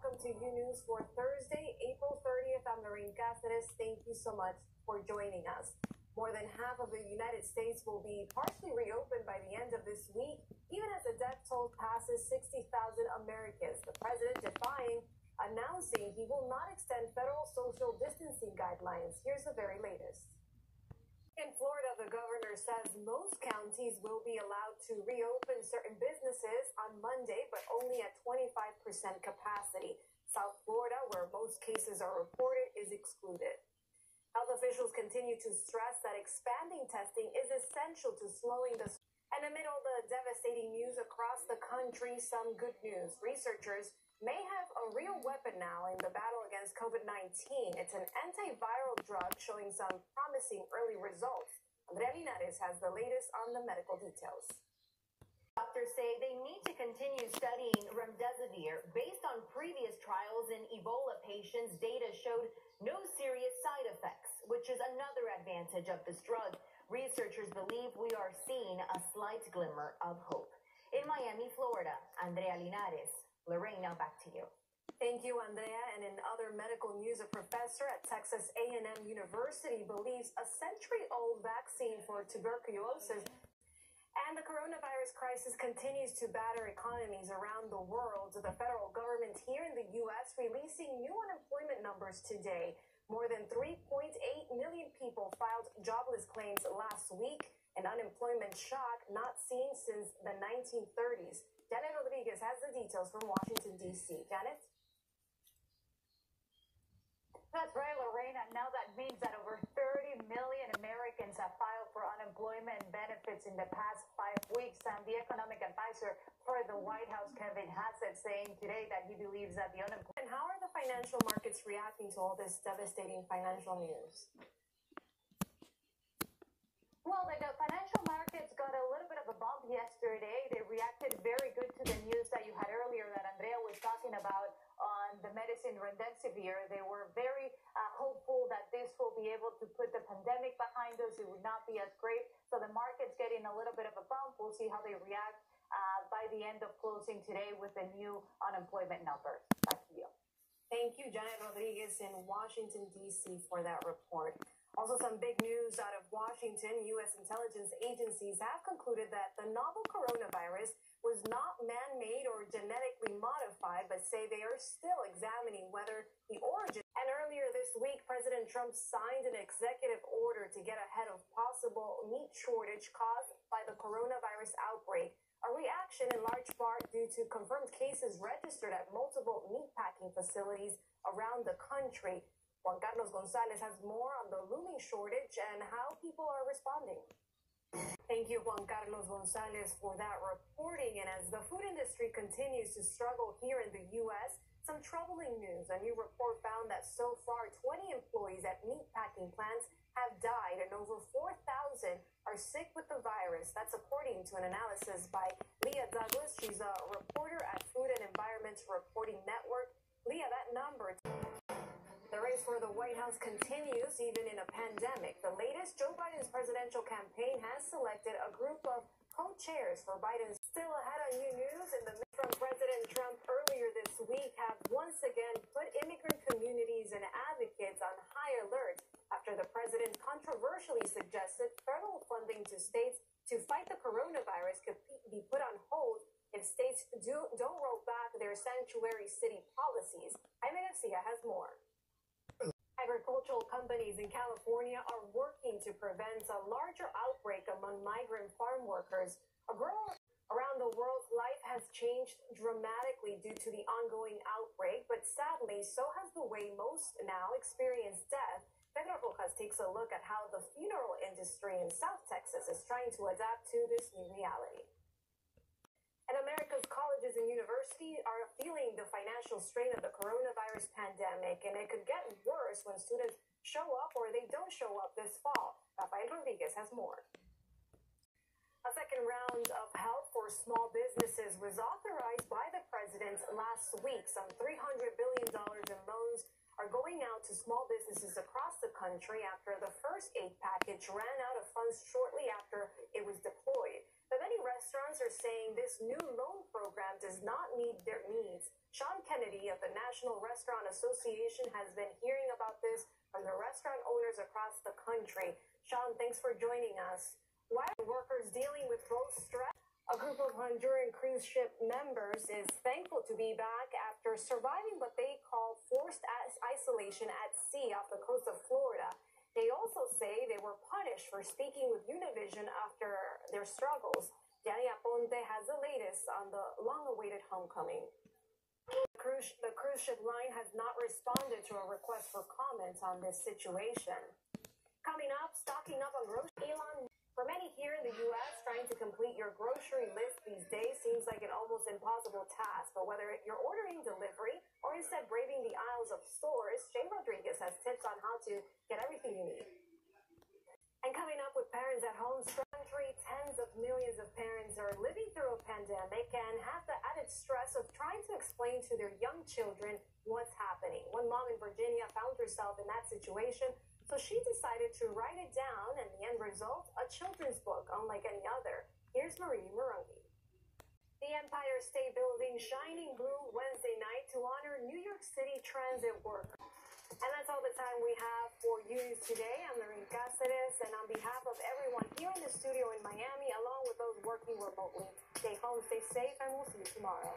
welcome to Unews for Thursday, April 30th. I'm Lorraine Caceres. Thank you so much for joining us. More than half of the United States will be partially reopened by the end of this week, even as the death toll passes 60,000 Americans. The president announcing he will not extend federal social distancing guidelines. Here's the very latest. In Florida, the governor says most counties will be allowed to reopen certain businesses on Monday, but only at 25% capacity. South Florida, where most cases are reported, is excluded. Health officials continue to stress that expanding testing is essential to slowing the spread. And amid all the devastating news across the country, some good news. Researchers may have a real weapon now in the battle against COVID-19. It's an antiviral drug showing some promising early results. Andrea Linares has the latest on the medical details. Doctors say they need to continue studying remdesivir. Based on previous trials in Ebola patients, data showed no serious side effects, which is another advantage of this drug. Researchers believe we are seeing a slight glimmer of hope. In Miami, Florida, Andrea Linares. Lorraine, now back to you. Thank you, Andrea. And in other medical news, a professor at Texas A&M University believes a century-old vaccine for tuberculosis and the coronavirus crisis continues to batter economies around the world. The federal government here in the U.S. releasing new unemployment numbers today. More than 3.8 million people filed jobless claims last week, an unemployment shock not seen since the 1930s. Janet Rodriguez has the details from Washington, D.C. Janet? That's right, Lorraine. And now that means that over 30 million Americans have filed for unemployment benefits in the past 5 weeks. And the economic advisor for the White House, Kevin Hassett, saying today that he believes that the unemployment... And how are the financial markets reacting to all this devastating financial news? Well, the financial markets got a little bit of a bump yesterday. They reacted very good to the news that you had earlier that Andrea was talking about on the medicine remdesivir. They were very hopeful that this will be able to put the pandemic behind us. It would not be as great. So the market's getting a little bit of a bump. We'll see how they react by the end of closing today with the new unemployment numbers. Back to you. Thank you, Janet Rodriguez in Washington, D.C. for that report. Also, some big news out of Washington. U.S. intelligence agencies have concluded that the novel coronavirus was not man-made or genetically modified, but say they are still examining whether the origin. And earlier this week, President Trump signed an executive order to get ahead of possible meat shortage caused by the coronavirus outbreak, a reaction in large part due to confirmed cases registered at multiple meatpacking facilities around the country. Juan Carlos Gonzalez has more on the looming shortage and how people are responding. Thank you, Juan Carlos Gonzalez, for that reporting. And as the food industry continues to struggle here in the U.S., some troubling news. A new report found that so far 20 employees at meatpacking plants have died and over 4,000 are sick with the virus. That's according to an analysis by Leah Douglas. She's a reporter at Food and Environment Reporting Network. Leah, that number... The race for the White House continues even in a pandemic. The latest, Joe Biden's presidential campaign has selected a group of co-chairs for Biden. Still ahead on Unews, in the from President Trump earlier this week have once again put immigrant communities and advocates on high alert after the president controversially suggested federal funding to states to fight the coronavirus could be put on hold if states don't roll back their sanctuary city policies. Jaime Garcia has more. Agricultural companies in California are working to prevent a larger outbreak among migrant farm workers. Around the world, life has changed dramatically due to the ongoing outbreak, but sadly, so has the way most now experience death. Pedro Rojas takes a look at how the funeral industry in South Texas is trying to adapt to this new reality. And America's colleges and universities are feeling the financial strain of the coronavirus pandemic, and it could get worse when students show up or they don't show up this fall. Rafael Rodriguez has more. A second round of help for small businesses was authorized by the president last week. Some $300 billion in loans are going out to small businesses across the country after the first aid package ran out of funds shortly after it was deployed. But many restaurants are saying this new loan program does not meet their needs. Sean Kennedy of report. The National Restaurant Association has been hearing about this from the restaurant owners across the country. Sean, thanks for joining us. Why are workers dealing with both stress? A group of Honduran cruise ship members is thankful to be back after surviving what they call forced isolation at sea off the coast of Florida. They also say they were punished for speaking with Univision after their struggles. Danny Aponte has the latest on the long-awaited homecoming. The cruise ship line has not responded to a request for comments on this situation. Coming up, stocking up on grocery. For many here in the U.S., trying to complete your grocery list these days seems like an almost impossible task. But whether you're ordering delivery or instead braving the aisles of stores, Jay Rodriguez has tips on how to get everything you need. And coming up with parents at home, country, tens of millions of parents are living through a pandemic and have the added stress of trying to explain to their young children what's happening. One mom in Virginia found herself in that situation, so she decided to write it down, and the end result, a children's book unlike any other. Here's Marie Morongi. The Empire State Building shining blue Wednesday night to honor New York City transit workers. And that's all the time we have for you today. I'm Lorraine Caceres, and on behalf of everyone here in the studio in Miami, along with those working remotely, stay home, stay safe, and we'll see you tomorrow.